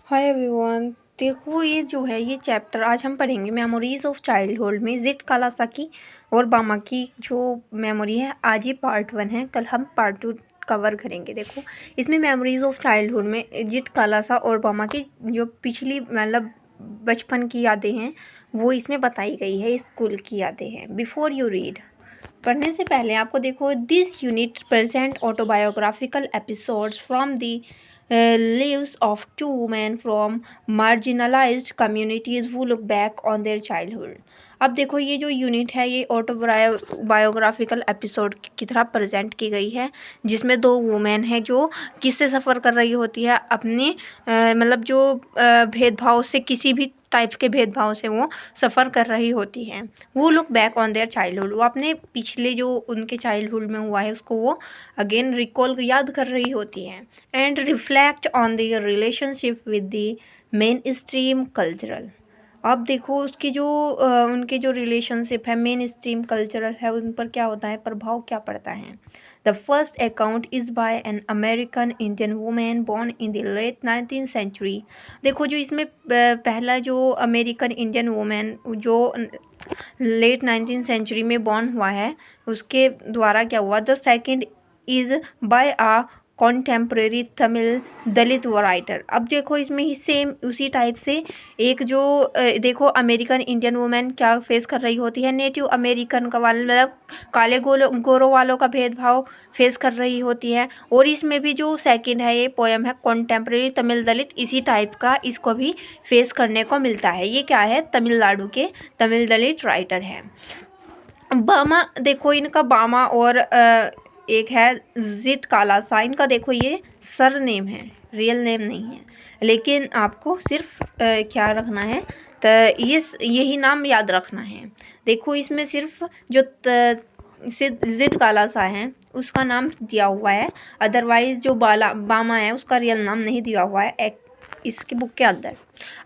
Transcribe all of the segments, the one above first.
Hi everyone. देखो ये जो है ये चैप्टर आज हम पढ़ेंगे मेमोरीज ऑफ चाइल्डहुड में जिट कालासाकी और बामा की जो मेमोरी है। आज ये पार्ट 1 है, कल हम पार्ट 2 कवर करेंगे। देखो इसमें मेमोरीज ऑफ चाइल्डहुड में जिट कालासा और बामा की जो पिछली मतलब बचपन की यादें हैं वो इसमें बताई गई है, स्कूल की यादें हैं। बिफोर यू रीड, पढ़ने से पहले आपको देखो this unit present autobiographical episodes from the lives of two women from marginalized communities who look back on their childhood। अब देखो ये जो यूनिट है ये ऑटोबायोग्राफिकल एपिसोड की तरह प्रेजेंट की गई है, जिसमें दो वुमेन हैं जो किससे सफ़र कर रही होती है, अपने मतलब जो भेदभाव से, किसी भी टाइप के भेदभाव से वो सफ़र कर रही होती हैं। वो look back on their childhood, वो अपने पिछले जो उनके चाइल्डहुड में हुआ है उसको वो अगेन रिकॉल याद कर रही होती हैं। And reflect on their relationship with the main stream cultural. अब देखो उसकी जो उनके जो रिलेशनशिप है मेन स्ट्रीम कल्चरल है, उन पर क्या होता है, प्रभाव क्या पड़ता है। The first account is by an American Indian women born in the late 19th century. देखो जो इसमें पहला जो अमेरिकन इंडियन वुमेन जो लेट 19th सेंचुरी में बॉर्न हुआ है उसके द्वारा क्या हुआ। The second is by a contemporary Tamil Dalit writer. अब देखो इसमें ही सेम उसी टाइप से एक जो देखो अमेरिकन इंडियन वुमेन क्या फेस कर रही होती है, नेटिव अमेरिकन का वाले मतलब काले गोरों वालों का भेदभाव फेस कर रही होती है। और इसमें भी जो सेकंड है ये पोएम है कॉन्टेम्प्रेरी तमिल दलित, इसी टाइप का इसको भी फेस करने को मिलता है। ये क्या है, तमिलनाडु के तमिल दलित राइटर है। बामा, देखो इनका बामा और एक है जिट कालासा, इनका देखो ये सर नेम है, रियल नेम नहीं है, लेकिन आपको सिर्फ क्या रखना है, तो ये यही नाम याद रखना है। देखो इसमें सिर्फ जो जिट कालासा है उसका नाम दिया हुआ है, अदरवाइज जो बामा है उसका रियल नाम नहीं दिया हुआ है इसके बुक के अंदर।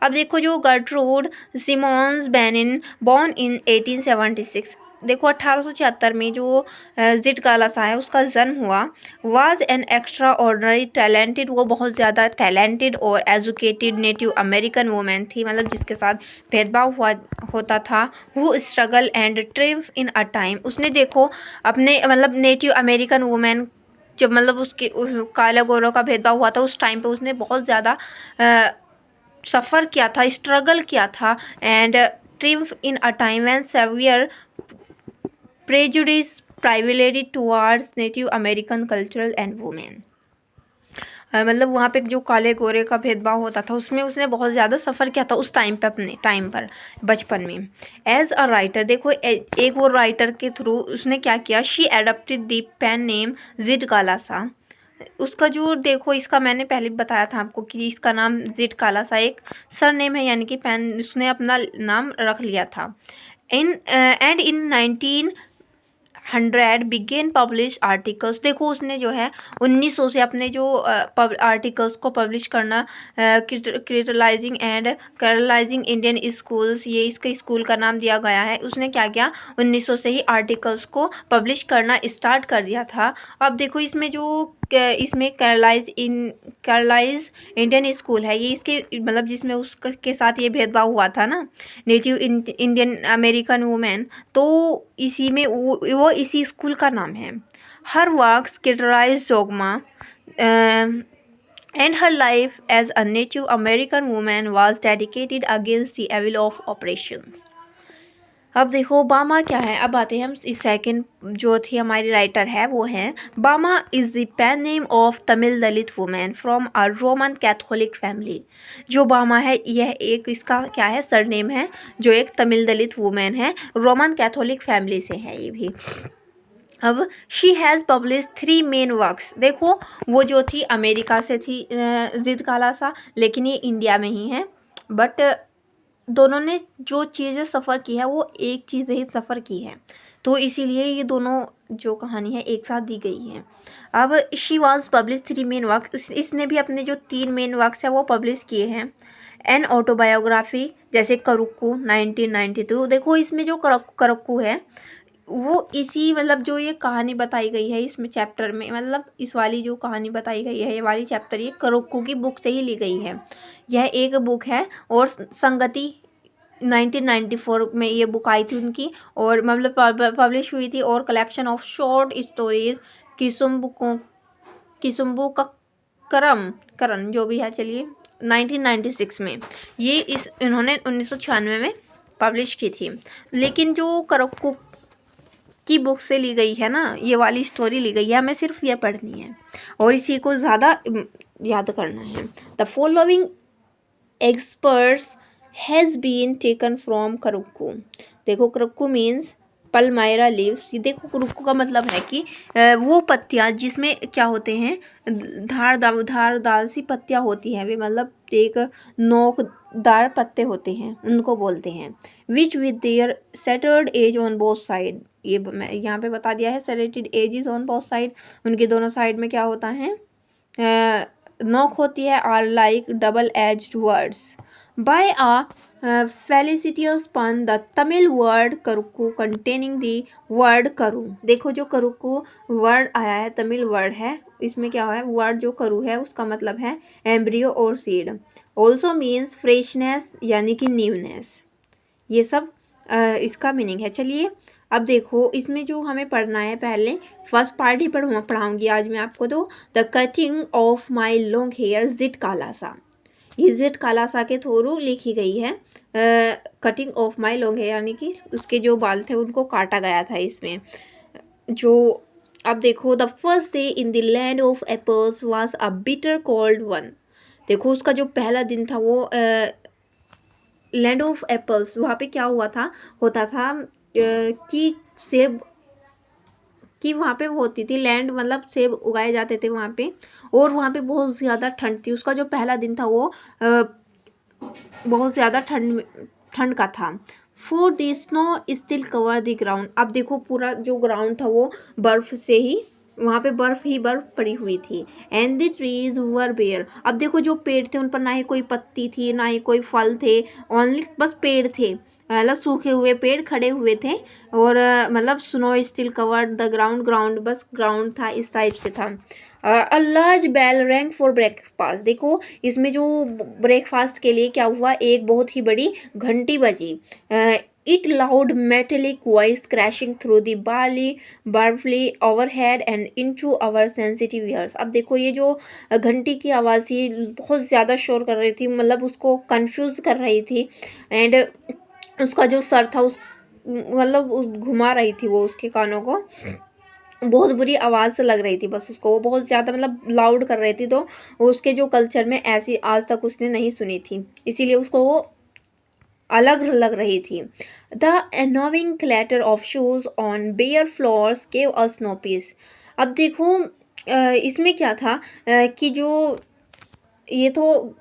अब देखो जो Gertrude Simmons Benin born in 1876, देखो 1876 में जो जिट कालासा है उसका जन्म हुआ। Was an extra ordinary talented, वो बहुत ज़्यादा टैलेंटेड और एजुकेटेड नेटिव अमेरिकन वुमेन थी, मतलब जिसके साथ भेदभाव होता था। वो struggle and thrive in a time, उसने देखो अपने मतलब नेटिव अमेरिकन वुमेन जब मतलब उसके काला गोरों का भेदभाव हुआ था उस टाइम पे उसने बहुत ज़्यादा सफ़र किया था, स्ट्रगल किया था। And thrive in a time and severe prejudice privilege towards Native American cultural and women. मतलब वहाँ पे जो काले गोरे का भेदभाव होता था उसमें उसने बहुत ज़्यादा सफ़र किया था उस टाइम पे, अपने टाइम पर बचपन में। एज अ राइटर, देखो एक वो राइटर के थ्रू उसने क्या किया, she adapted the pen name Zitkala-Sa. उसका जो देखो इसका मैंने पहले बताया था आपको कि इसका नाम जिट कालासा एक सर नेम है, यानी कि पेन उसने अपना नाम रख लिया था। And in 1900 began publish articles, देखो उसने जो है 1900 से अपने जो आर्टिकल्स को पब्लिश करना, क्रिटिलाइजिंग एंड कैरलाइजिंग इंडियन स्कूल्स, ये इसके स्कूल का नाम दिया गया है। उसने क्या किया, 1900 से ही आर्टिकल्स को पब्लिश करना स्टार्ट कर दिया था। अब देखो इसमें जो इसमें कैरलाइज इंडियन स्कूल है, ये इसके मतलब जिसमें उसके साथ ये भेदभाव हुआ था ना, नेटिव इंडियन अमेरिकन वुमेन, तो इसी में वो इसी स्कूल का नाम है। Her works criticize dogma and her life as a Native American woman was dedicated against the evil of oppression। अब देखो बामा क्या है, अब आते हैं हम इस सेकंड जो थी हमारी राइटर है वो है Bama is the pen name of Tamil Dalit women from a Roman Catholic family. जो बामा है यह एक इसका क्या है, सरनेम है, जो एक तमिल दलित वुमेन है, रोमन कैथोलिक फैमिली से है ये भी। अब she has publish 3 main works, देखो वो जो थी अमेरिका से थी जिट कालासा, लेकिन ये इंडिया में ही है, बट दोनों ने जो चीज़ें सफ़र की है वो एक चीज़ें ही सफ़र की है, तो इसीलिए ये दोनों जो कहानी है एक साथ दी गई है। अब she was publish 3 main works, इसने भी अपने जो 3 मेन वर्क्स है वो पब्लिश किए हैं। एन ऑटोबायोग्राफी जैसे करुक्कू 1992, देखो इसमें जो करुक्कू है वो इसी मतलब जो ये कहानी बताई गई है इसमें चैप्टर में, मतलब इस वाली जो कहानी बताई गई है ये वाली चैप्टर ये करोक्को की बुक से ही ली गई है। यह एक बुक है और संगति 1994 में ये बुक आई थी उनकी, और मतलब पब्लिश हुई थी, और कलेक्शन ऑफ शॉर्ट स्टोरीज किसुम्बू का करन जो भी है, चलिए 1996 में ये इन्होंने 1996 में पब्लिश की थी। लेकिन जो करोक्को की बुक से ली गई है ना, ये वाली स्टोरी ली गई है, हमें सिर्फ ये पढ़नी है और इसी को ज़्यादा याद करना है। The following experts has been taken from Karukku. देखो करोक्को मीन्स पलमायरा लीव्स। ये देखो करोक्को का मतलब है कि वो पत्तियाँ जिसमें क्या होते हैं, धारदार सी पत्तियाँ होती हैं, वे मतलब एक नोकदार पत्ते होते हैं, उनको बोलते हैं। Which with their serrated edge on both side. ये मैं यहाँ पे बता दिया है, serrated edges on both side, उनके दोनों साइड में क्या होता है, नोक होती है। Are like double edged words by a felicitous pun the Tamil word karukku containing the word karu. देखो जो करुक्कू वर्ड आया है तमिल वर्ड है, इसमें क्या है, वर्ड जो करू है उसका मतलब है एम्ब्रियो और सीड। ऑल्सो मीन्स फ्रेशनेस यानी कि न्यूनेस, ये सब इसका मीनिंग है। चलिए अब देखो इसमें जो हमें पढ़ना है, पहले फर्स्ट पार्ट ही पढ़ाऊँगी आज मैं आपको। तो the cutting of my long hair Zitkala-Sa, ये जिट कालासा के थ्रू लिखी गई है। Cutting of my long hair यानी कि उसके जो बाल थे उनको काटा गया था इसमें। जो अब देखो the first day in the land of apples was a bitter cold one. देखो उसका जो पहला दिन था वो लैंड ऑफ एप्पल्स, वहाँ पे क्या होता था कि सेब कि वहाँ पे होती थी लैंड, मतलब सेब उगाए जाते थे वहाँ पे, और वहाँ पे बहुत ज़्यादा ठंड थी। उसका जो पहला दिन था वो बहुत ज़्यादा ठंड का था। For the snow still cover the ground. अब देखो पूरा जो ग्राउंड था वो बर्फ़ से ही, वहाँ पे बर्फ़ ही बर्फ़ पड़ी हुई थी। And the trees were bare. अब देखो जो पेड़ थे उन पर ना ही कोई पत्ती थी ना ही कोई फल थे, ओनली बस पेड़ थे, मतलब सूखे हुए पेड़ खड़े हुए थे, और मतलब snow still covered the ground बस ग्राउंड था, इस टाइप से था। A large bell rang for breakfast. देखो इसमें जो ब्रेकफास्ट के लिए क्या हुआ, एक बहुत ही बड़ी घंटी बजी। It loud metallic voice crashing through the belfry overhead and into our sensitive ears. अब देखो ये जो घंटी की आवाज़ थी बहुत ज़्यादा शोर कर रही थी, मतलब उसको कंफ्यूज कर रही थी। एंड उसका जो सर था उस मतलब घुमा रही थी वो उसके कानों को, बहुत बुरी आवाज़ से लग रही थी बस उसको, वो बहुत ज़्यादा मतलब लाउड कर रही थी। तो उसके जो कल्चर में ऐसी आज तक उसने नहीं सुनी थी, इसीलिए उसको वो अलग लग रही थी। The annoying clatter of shoes on bare floors gave us no peace. अब देखो इसमें क्या था कि जो ये तो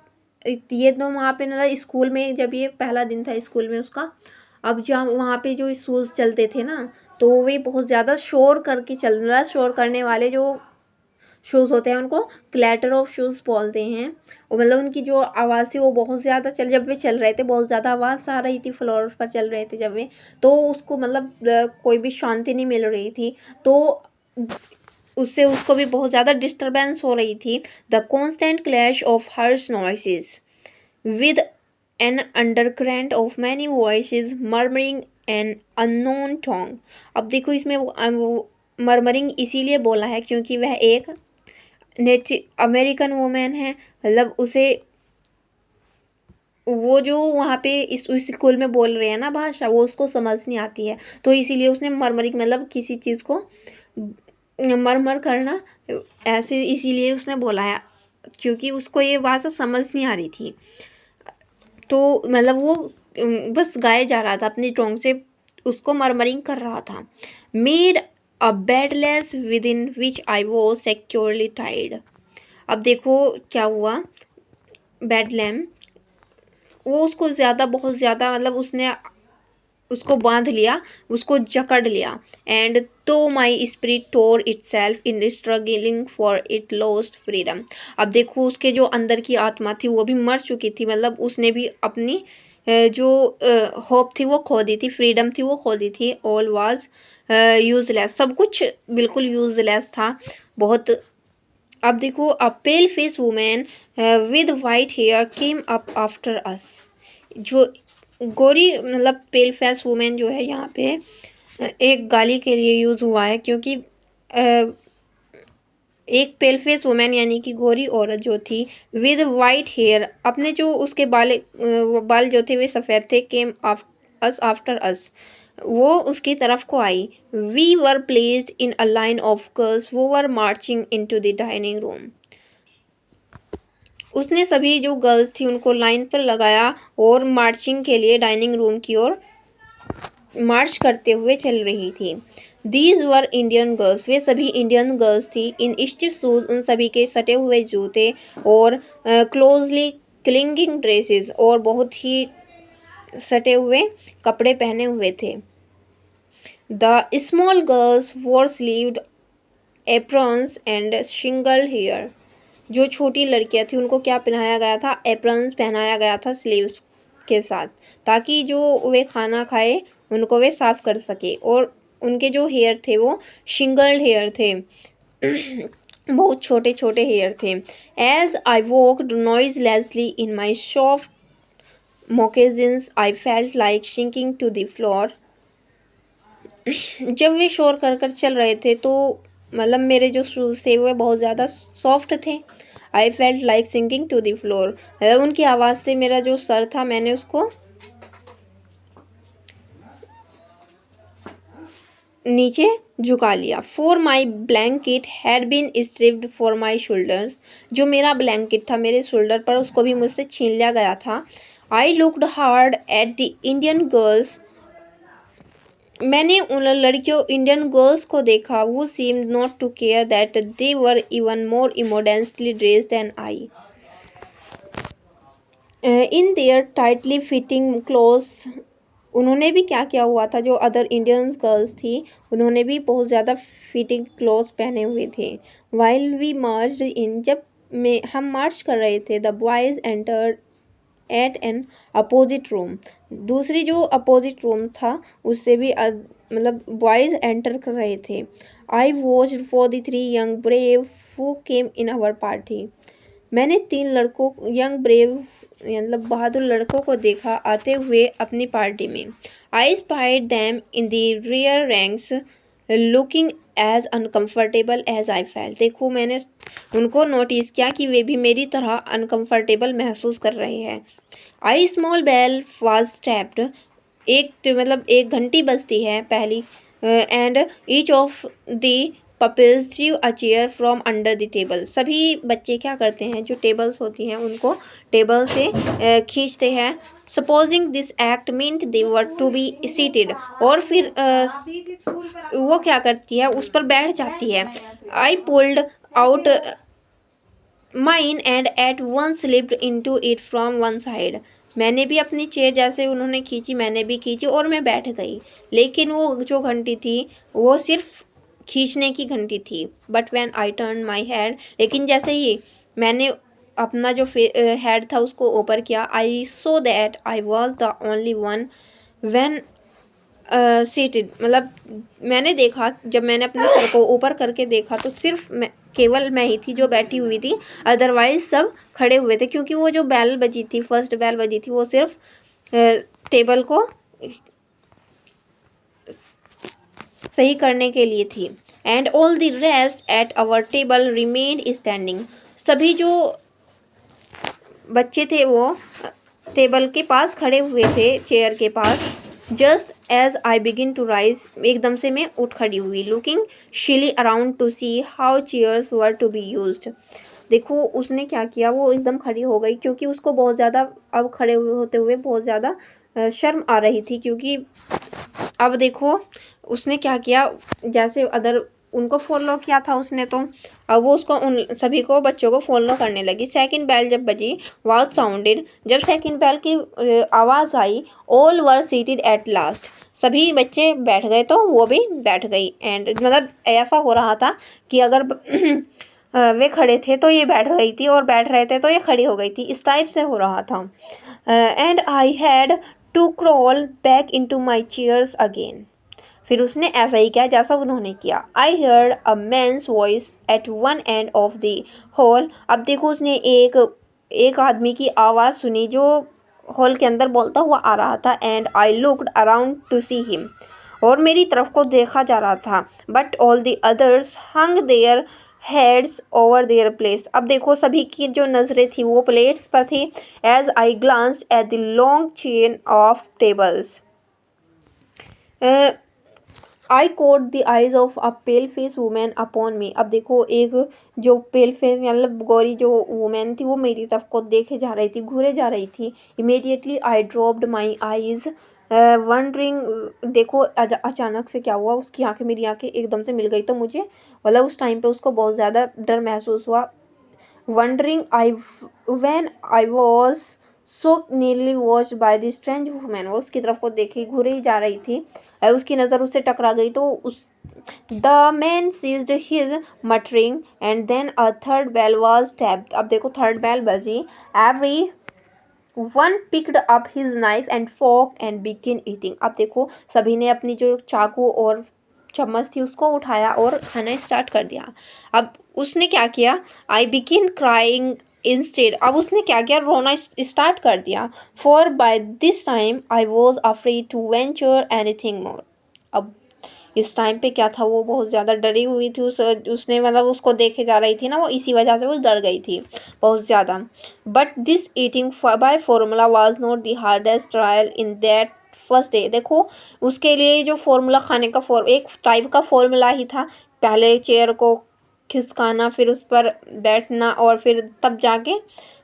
वहाँ पे मतलब स्कूल में जब ये पहला दिन था स्कूल में उसका, अब जब वहाँ पे जो शूज़ चलते थे ना तो वे बहुत ज़्यादा शोर करने वाले जो शूज़ होते हैं उनको क्लैटर ऑफ शूज़ बोलते हैं। और मतलब उनकी जो आवाज़ थी वो बहुत ज़्यादा जब वे चल रहे थे बहुत ज़्यादा आवाज़ आ रही थी, फ्लोर पर चल रहे थे जब वे, तो उसको मतलब कोई भी शांति नहीं मिल रही थी, तो उससे उसको भी बहुत ज़्यादा डिस्टर्बेंस हो रही थी। The constant clash of harsh noises with an undercurrent of many voices murmuring an unknown tongue। अब देखो इसमें वो मर्मरिंग इसीलिए बोला है क्योंकि वह एक नेटिव अमेरिकन वुमेन है, मतलब उसे वो जो वहाँ पे इस स्कूल में बोल रहे हैं ना भाषा, वो उसको समझ नहीं आती है, तो इसीलिए उसने मर्मरिंग मतलब किसी चीज़ को मरमर करना ऐसे इसीलिए उसने बोला है क्योंकि उसको ये भाषा समझ नहीं आ रही थी। तो मतलब वो बस गाए जा रहा था अपनी टोंग से, उसको मरमरिंग कर रहा था। Made a bedlam within which I was securely tied. अब देखो क्या हुआ, बेडलैम वो उसको बहुत ज़्यादा मतलब उसने उसको बांध लिया, उसको जकड़ लिया। एंड तो my spirit tore itself in struggling for it lost freedom. अब देखो उसके जो अंदर की आत्मा थी वो भी मर चुकी थी, मतलब उसने भी अपनी जो होप थी वो खो दी थी, फ्रीडम थी वो खो दी थी। ऑल वाज यूजलेस, सब कुछ बिल्कुल यूजलेस था बहुत। अब देखो, a pale face woman with white hair came up after us. जो गोरी मतलब पेल फेस वुमेन जो है यहाँ पे एक गाली के लिए यूज़ हुआ है, क्योंकि एक पेल फेस वुमेन यानी कि गोरी औरत जो थी विद वाइट हेयर, अपने जो उसके बाल जो थे वे सफ़ेद थे। केम अस आफ्टर अस, वो उसकी तरफ को आई। We were placed in a line of girls who were marching into the dining room. उसने सभी जो गर्ल्स थी उनको लाइन पर लगाया और मार्चिंग के लिए डाइनिंग रूम की ओर मार्च करते हुए चल रही थी। दीज वर इंडियन गर्ल्स, वे सभी इंडियन गर्ल्स थी। इन स्टिफ शूज, उन सभी के सटे हुए जूते, और क्लोजली क्लिंगिंग ड्रेसेस, और बहुत ही सटे हुए कपड़े पहने हुए थे। The small girls wore sleeved aprons and shingled hair. जो छोटी लड़कियां थी उनको क्या पहनाया गया था? एप्रॉन्स पहनाया गया था स्लीव्स के साथ, ताकि जो वे खाना खाए उनको वे साफ कर सके। और उनके जो हेयर थे वो सिंगल हेयर थे बहुत छोटे छोटे हेयर थे। As I walked noiselessly in my soft moccasins I felt like sinking to the floor. जब वे शोर कर कर चल रहे थे तो मतलब मेरे जो शूज़ थे वो बहुत ज़्यादा सॉफ्ट थे। I felt like sinking to the floor, मतलब उनकी आवाज़ से मेरा जो सर था मैंने उसको नीचे झुका लिया। For my blanket had been stripped for my shoulders, जो मेरा ब्लैंकेट था मेरे शोल्डर पर उसको भी मुझसे छीन लिया गया था। I looked hard at the Indian girls, मैंने उन लड़कियों इंडियन गर्ल्स को देखा। Who seemed not to care that they were even more immodestly dressed than I in their tightly fitting clothes. उन्होंने भी क्या किया हुआ था, जो अदर इंडियन गर्ल्स थी उन्होंने भी बहुत ज़्यादा फिटिंग क्लोथ्स पहने हुए थे। वाइल वी मार्च्ड इन, जब में हम मार्च कर रहे थे, the boys entered at an opposite room, दूसरी जो अपोजिट रूम था उससे भी मतलब बॉयज़ एंटर कर रहे थे। I watched for the three young brave who came in our party, मैंने 3 लड़कों यंग ब्रेव मतलब बहादुर लड़कों को देखा आते हुए अपनी पार्टी में। I spied them in the rear ranks looking as uncomfortable as I felt, देखो मैंने उनको नोटिस किया कि वे भी मेरी तरह अनकम्फर्टेबल महसूस कर रहे हैं। A small bell was tapped, एक घंटी बजती है पहली। And each of the pupils drew a chair from under the table, सभी बच्चे क्या करते हैं, जो टेबल्स होती हैं उनको टेबल से खींचते हैं। Supposing this act meant they were to be seated, और फिर वो क्या करती है उस पर बैठ जाती है। I pulled out mine and at once slipped into it from one side, मैंने भी अपनी चेयर जैसे उन्होंने खींची मैंने भी खींची और मैं बैठ गई। लेकिन वो जो घंटी थी वो सिर्फ खींचने की घंटी थी। But when I turn my head, लेकिन जैसे ही मैंने अपना जो हेड था उसको ऊपर किया, I so that I was the only one when seated, मतलब मैंने देखा जब मैंने अपने सर को ऊपर करके देखा तो सिर्फ केवल मैं ही थी जो बैठी हुई थी, अदरवाइज सब खड़े हुए थे। क्योंकि वो जो बेल बजी थी, फर्स्ट बेल बजी थी, वो सिर्फ टेबल को सही करने के लिए थी। And all the rest at our table remained standing, सभी जो बच्चे थे वो टेबल के पास खड़े हुए थे, चेयर के पास। Just as I begin to rise, एकदम से मैं उठ खड़ी हुई। Looking shyly around to see how chairs were to be used, देखो उसने क्या किया, वो एकदम खड़ी हो गई क्योंकि उसको बहुत ज़्यादा अब खड़े हुए होते हुए बहुत ज़्यादा शर्म आ रही थी। क्योंकि अब देखो उसने क्या किया, जैसे अदर उनको फॉलो किया था उसने, तो अब वो उसको उन सभी को बच्चों को फॉलो करने लगी। सेकंड बेल जब बजी, वाज साउंडेड, जब सेकंड बेल की आवाज़ आई, all were seated at last, सभी बच्चे बैठ गए तो वो भी बैठ गई। एंड मतलब ऐसा हो रहा था कि अगर वे खड़े थे तो ये बैठ रही थी, और बैठ रहे थे तो ये खड़ी हो गई थी, इस टाइप से हो रहा था। And I had to crawl back into my chairs again. फिर उसने ऐसा ही किया जैसा उन्होंने किया। I heard a man's voice at one end of the hall. अब देखो उसने एक आदमी की आवाज़ सुनी जो हॉल के अंदर बोलता हुआ आ रहा था। And I looked around to see him, और मेरी तरफ को देखा जा रहा था। But all the others hung their heads over their place. अब देखो सभी की जो नज़रें थी वो प्लेट्स पर थी। As I glanced at the long chain of tables, I caught the eyes of a pale face women upon me. अब देखो एक जो पेल फेस मतलब गोरी जो वुमेन थी वो मेरी तरफ को देखे जा रही थी, घूरे जा रही थी। Immediately I dropped my eyes wondering. देखो अचानक से क्या हुआ, उसकी आंखें मेरी आंखें एकदम से मिल गई, तो मुझे मतलब उस टाइम पे उसको बहुत ज़्यादा डर महसूस हुआ। wondering when I was so nearly watched by the strange woman। वो उसकी तरफ को देखी घूरे ही जा रही थी, उसकी नज़र उससे टकरा गई तो उस the man seized his muttering and then a third bell was tapped। अब देखो थर्ड बेल बजी। every one picked up his knife and fork and begin eating. अब देखो सभी ने अपनी जो चाकू और चम्मच थी उसको उठाया और खाना स्टार्ट कर दिया। अब उसने क्या किया, आई बिगिन क्राइंग इंस्टेड। अब उसने क्या किया, रोना स्टार्ट कर दिया। For by this time I was afraid to venture anything more. अब इस टाइम पे क्या था, वो बहुत ज़्यादा डरी हुई थी। उसने मतलब उसको देखे जा रही थी ना, वो इसी वजह से वो डर गई थी बहुत ज़्यादा। But this eating by formula was not the hardest trial in that first day. देखो उसके लिए जो फॉर्मूला खाने का एक टाइप का फॉर्मूला ही था। पहले चेयर को खिसकाना, फिर उस पर बैठना, और फिर तब जाके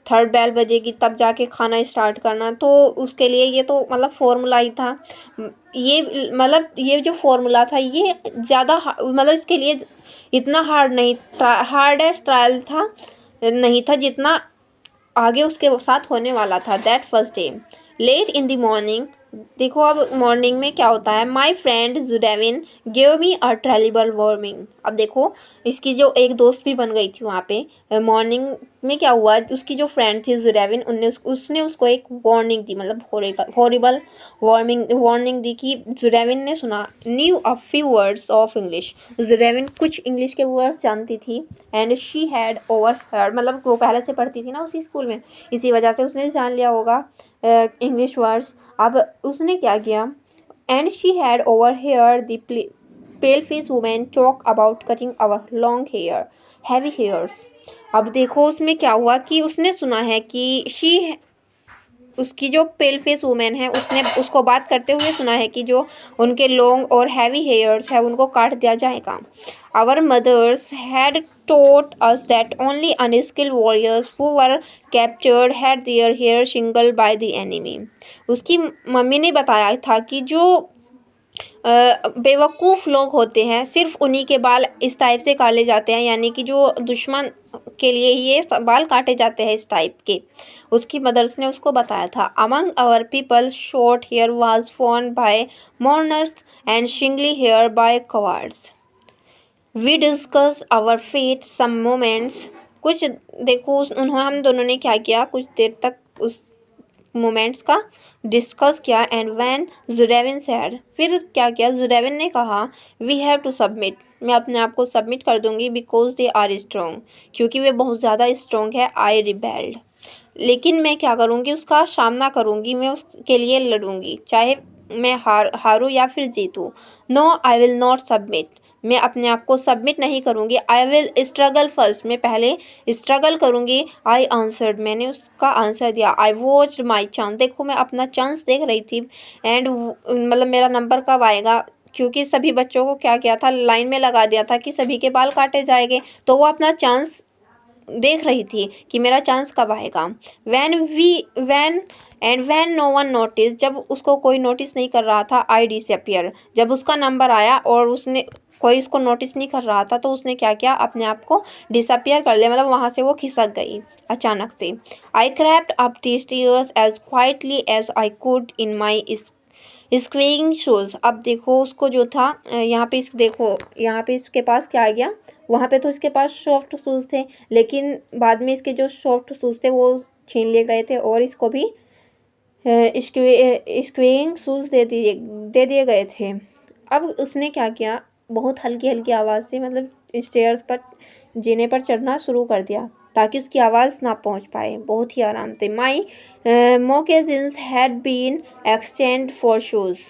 थर्ड बेल बजेगी तब जाके खाना स्टार्ट करना। तो उसके लिए ये तो मतलब फॉर्मूला ही था। ये मतलब ये जो फॉर्मूला था ये ज़्यादा मतलब इसके लिए इतना हार्ड नहीं था, हार्डेस्ट ट्रायल था नहीं था जितना आगे उसके साथ होने वाला था। That first day late in the morning. देखो अब मॉर्निंग में क्या होता है, my friend Judewin give me a terrible warning. अब देखो इसकी जो एक दोस्त भी बन गई थी वहाँ पे। मॉर्निंग में क्या हुआ, उसकी जो फ्रेंड थी जुडेविन उसने उसको एक वार्निंग दी, मतलब हॉरिबल वार्निंग दी कि जुडेविन ने सुना knew a few words of English. Judewin कुछ इंग्लिश के वर्ड्स जानती थी। And she had overheard, मतलब वो पहले से पढ़ती थी ना उसी स्कूल में, इसी वजह से उसने जान लिया होगा इंग्लिश वर्ड्स। अब उसने क्या किया, and she had overheard the pale face women talk about cutting our long hair heavy hairs. अब देखो उसमें क्या हुआ कि उसने सुना है कि उसकी जो पेल फेस वुमेन है उसने उसको बात करते हुए सुना है कि जो उनके लॉन्ग और हैवी हेयर्स है उनको काट दिया जाएगा। Our mothers had taught us that only unskilled warriors who were captured had their hair singled by the enemy। उसकी मम्मी ने बताया था कि जो बेवकूफ़ लोग होते हैं सिर्फ उन्हीं के बाल इस टाइप से काटे जाते हैं, यानी कि जो दुश्मन के लिए ही ये बाल काटे जाते हैं इस टाइप के। उसकी मदर्स ने उसको बताया था। Among our people short hair was worn by mourners and shingled hair by cowards. We discussed our fate some moments. कुछ देखो उन्होंने हम दोनों ने क्या किया, कुछ देर तक उस मोमेंट्स का डिस्कस किया। एंड व्हेन जुडेविन सैड, फिर क्या किया, जुडेविन ने कहा वी हैव टू सबमिट, मैं अपने आप को सबमिट कर दूंगी बिकॉज दे आर स्ट्रॉन्ग, क्योंकि वे बहुत ज़्यादा स्ट्रॉन्ग है। आई रिबेल्ड, लेकिन मैं क्या करूँगी, उसका सामना करूँगी, मैं उसके लिए लड़ूंगी चाहे मैं हारूँ या फिर जीतूँ। No I will not submit, मैं अपने आप को सबमिट नहीं करूँगी। आई विल स्ट्रगल फर्स्ट, मैं पहले स्ट्रगल करूँगी। आई आंसर्ड, मैंने उसका आंसर दिया। आई वॉच्ड माई चांस, देखो मैं अपना चांस देख रही थी। एंड मतलब मेरा नंबर कब आएगा, क्योंकि सभी बच्चों को क्या किया था, लाइन में लगा दिया था कि सभी के बाल काटे जाएंगे, तो वो अपना चांस देख रही थी कि मेरा चांस कब आएगा। वैन नो वन नोटिस, जब उसको कोई नोटिस नहीं कर रहा था। आई डिसअपियर, जब उसका नंबर आया और उसने कोई उसको नोटिस नहीं कर रहा था तो उसने क्या किया, अपने आप को डिसअपियर कर लिया, मतलब वहाँ से वो खिसक गई अचानक से। I crept up the stairs as quietly as I could in my squeaking shoes. अब देखो उसको जो था यहाँ पे देखो यहाँ पे इसके पास क्या आ गया, वहाँ पे तो इसके पास सॉफ्ट शूज़ थे, लेकिन बाद में इसके जो सॉफ्ट शूज़ थे वो छीन लिए गए थे और इसको भी स्क्वीइंग शूज़ दे दिए गए थे। अब उसने क्या किया, बहुत हल्की हल्की आवाज़ से मतलब स्टेयर्स पर जीने पर चढ़ना शुरू कर दिया ताकि उसकी आवाज़ ना पहुंच पाए, बहुत ही आराम से। My moccasins had been exchanged for shoes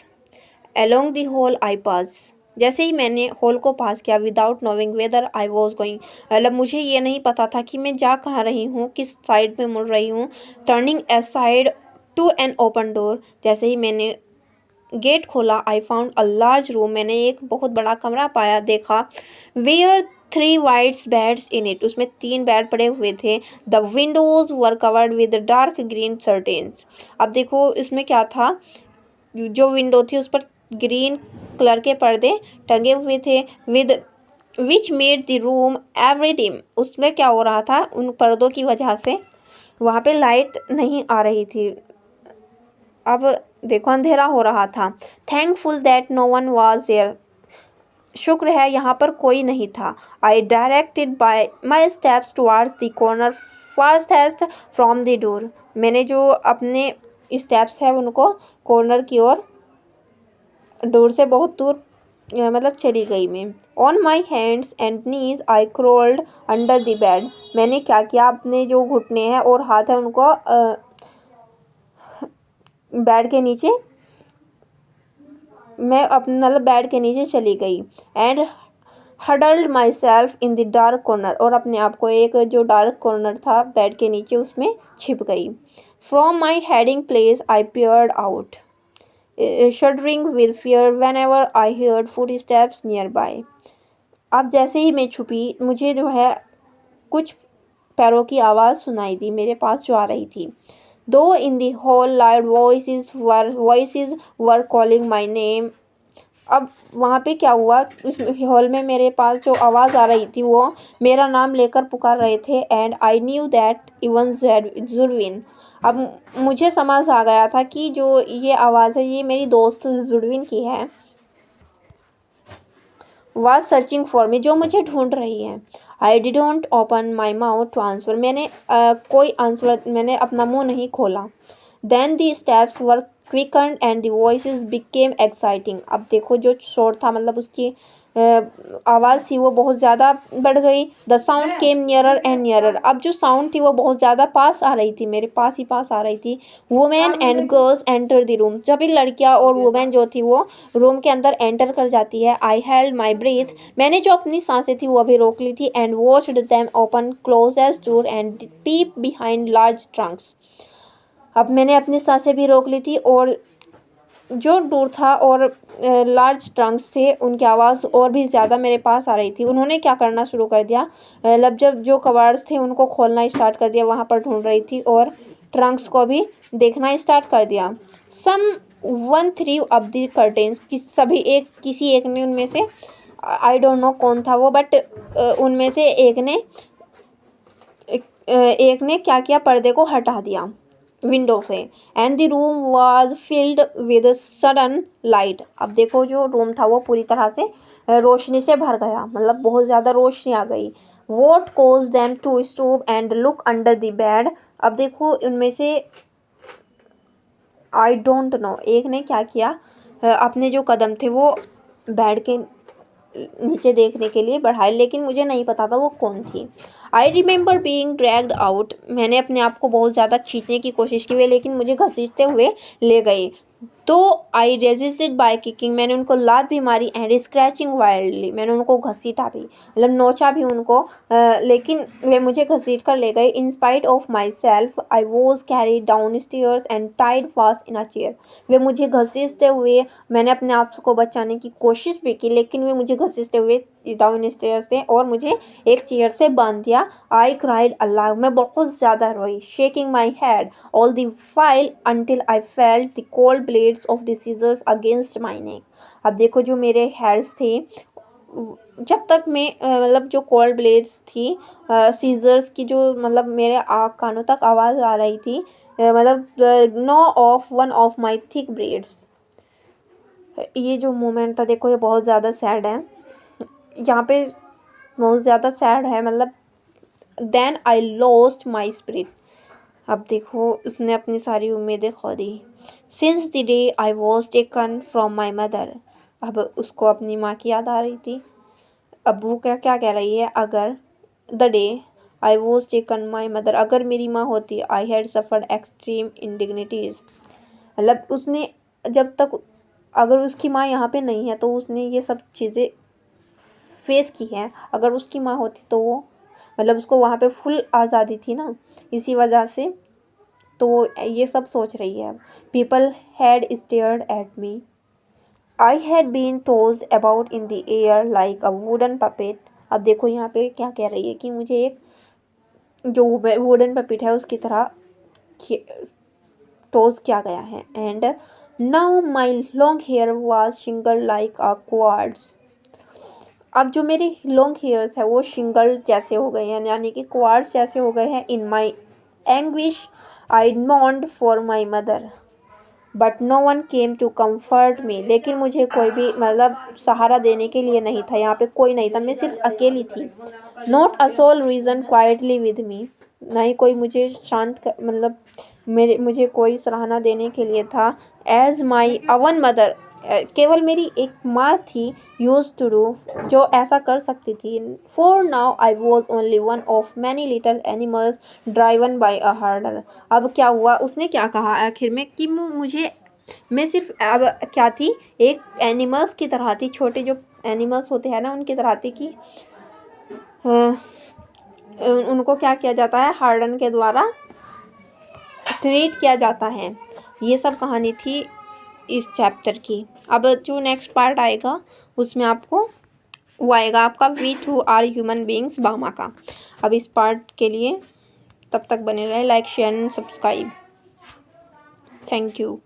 along the hall I passed. जैसे ही मैंने हॉल को पास किया, without knowing whether I was going, मतलब मुझे ये नहीं पता था कि मैं जा कहाँ रही हूँ, किस साइड में मुड़ रही हूँ। Turning aside to an open door, जैसे ही मैंने गेट खोला, I found a large room, मैंने एक बहुत बड़ा कमरा पाया, देखा। Where 3 whites beds in it, उसमें 3 बेड पड़े हुए थे। The windows were covered with dark green curtains. अब देखो इसमें क्या था, जो विंडो थी उस पर ग्रीन कलर के पर्दे टंगे हुए थे, with which made the room every dim. उसमें क्या हो रहा था, उन पर्दों की वजह से वहाँ पे लाइट नहीं आ रही थी, अब देखो अंधेरा हो रहा था। Thankful that no one was there, शुक्र है यहाँ पर कोई नहीं था। I directed by my steps towards the corner fastest from the door, मैंने जो अपने स्टेप्स है उनको कॉर्नर की ओर, डोर से बहुत दूर मतलब चली गई मैं। On my hands and knees I crawled under the bed, मैंने क्या किया, अपने जो घुटने हैं और हाथ है उनको बेड के नीचे, मैं अपने मतलब बेड के नीचे चली गई। And huddled my self in the dark corner, और अपने आप को एक जो डार्क कॉर्नर था बेड के नीचे उसमें छिप गई। From my heading place I peered out, shuddering with fear when ever I heard footsteps near by. अब जैसे ही मैं छुपी, मुझे जो है कुछ पैरों की आवाज़ सुनाई दी मेरे पास जो आ रही थी। दो in the hall loud voices were calling my name. अब वहाँ पे क्या हुआ, उस हॉल में मेरे पास जो आवाज़ आ रही थी वो मेरा नाम लेकर पुकार रहे थे। And I knew that even Judewin, अब मुझे समझ आ गया था कि जो ये आवाज़ है ये मेरी दोस्त जुरविन की है। was सर्चिंग फॉर मी, जो मुझे ढूंढ रही है। I didn't open my mouth to answer, मैंने कोई आंसर, मैंने अपना मुंह नहीं खोला। Then the steps were quicken and the voices became exciting. अब देखो जो शोर था मतलब उसकी आवाज़ थी वो बहुत ज़्यादा बढ़ गई। The sound came nearer and nearer, अब जो साउंड थी वो बहुत ज़्यादा पास आ रही थी, मेरे पास ही पास आ रही थी। Women and girls enter the room, जब भी लड़कियां और वुमेन जो थी वो रूम के अंदर एंटर कर जाती है। आई हेल्ड माई ब्रीथ, मैंने जो अपनी सांसें थी वो अभी रोक ली थी। And watched them open closest door and peep behind large trunks, अब मैंने अपनी सांसें भी रोक ली थी और जो डोर था और लार्ज ट्रंक्स थे उनकी आवाज़ और भी ज़्यादा मेरे पास आ रही थी। उन्होंने क्या करना शुरू कर दिया, मतलब जब जो कवर्ड्स थे उनको खोलना स्टार्ट कर दिया, वहाँ पर ढूंढ रही थी और ट्रंक्स को भी देखना स्टार्ट कर दिया। Someone threw up the curtains, किसी एक ने उनमें से, आई डोंट नो कौन था वो, बट उनमें से एक ने क्या किया, पर्दे को हटा दिया विंडो से। And the room was filled with sudden light, अब देखो जो रूम था वो पूरी तरह से रोशनी से भर गया, मतलब बहुत ज़्यादा रोशनी आ गई। What caused them to stoop and look under the bed, अब देखो उनमें से आई डोंट नो एक ने क्या किया, अपने जो कदम थे वो बेड के नीचे देखने के लिए बढ़ाए, लेकिन मुझे नहीं पता था वो कौन थी। I remember being dragged out, मैंने अपने आप को बहुत ज़्यादा खींचने की कोशिश की हुई लेकिन मुझे घसीटते हुए ले गए। तो आई रेजिस्टेड बाय किकिंग, मैंने उनको लात भी मारी। एंड स्क्रैचिंग वाइल्डली, मैंने उनको घसीटा भी, मतलब नोचा भी उनको, लेकिन वे मुझे घसीट कर ले गए। In spite of myself I was carry downstairs and tied fast in a chair, वे मुझे घसीटते हुए, मैंने अपने आप को बचाने की कोशिश भी की लेकिन वे मुझे घसीटते हुए डाउन स्टेयर्स से और मुझे एक चेयर से बांध दिया। आई क्राइड अल्लाह, मैं बहुत ज़्यादा रोई, shaking my head all the while until I felt the cold blades of the scissors against my neck। अब देखो जो मेरे हेड्स थे, जब तक मैं मतलब जो कोल्ड ब्लेड्स थी सीजर्स की, जो मतलब मेरे कानों तक आवाज़ आ रही थी, मतलब gnaw off one of my thick braids, ये जो मोमेंट था देखो ये बहुत ज़्यादा सैड है, यहाँ पे बहुत ज़्यादा सैड है, मतलब then I lost my spirit. अब देखो उसने अपनी सारी उम्मीदें खो दी। Since the day I was taken from my mother, अब उसको अपनी माँ की याद आ रही थी। अब वो क्या क्या कह रही है, अगर the day I was taken my mother, अगर मेरी माँ होती, आई हैड सफर्ड एक्सट्रीम इंडिग्निटीज़, मतलब उसने जब तक, अगर उसकी माँ यहाँ पे नहीं है तो उसने ये सब चीज़ें फेस की हैं। अगर उसकी माँ होती तो वो, मतलब उसको वहाँ पे फुल आज़ादी थी ना, इसी वजह से तो वो ये सब सोच रही है। People had stared at me, I had been tossed about in the air like a wooden puppet. अब देखो यहाँ पे क्या कह रही है कि मुझे एक जो वुडन पपेट है उसकी तरह टोस्ट किया गया है। And now my long hair was shingle like a coward's, अब जो मेरे लॉन्ग हेयर्स है वो शिंगल जैसे हो गए हैं, यानी कि क्वार्ट्स जैसे हो गए हैं। In my anguish I mourned for my mother but no one came to comfort me, लेकिन मुझे कोई भी मतलब सहारा देने के लिए नहीं था, यहाँ पे कोई नहीं था, मैं सिर्फ अकेली थी। Not a soul reason quietly with me, ना ही कोई मुझे मतलब मुझे कोई सराहना देने के लिए था। एज माई अवन मदर, केवल मेरी एक माँ थी, यूज टू डू, जो ऐसा कर सकती थी। For now I was only one of many little animals driven by अ हर्डर। अब क्या हुआ, उसने क्या कहा आखिर में कि मुझे, मैं सिर्फ अब क्या थी, एक एनिमल्स की तरह थी, छोटे जो एनिमल्स होते हैं ना उनकी तरह थी कि उनको क्या किया जाता है, हार्डन के द्वारा ट्रीट किया जाता है। ये सब कहानी थी इस चैप्टर की। अब जो नेक्स्ट पार्ट आएगा उसमें आपको वो आएगा आपका we too are human beings Bama का। अब इस पार्ट के लिए तब तक बने रहे, like share and subscribe. Thank you.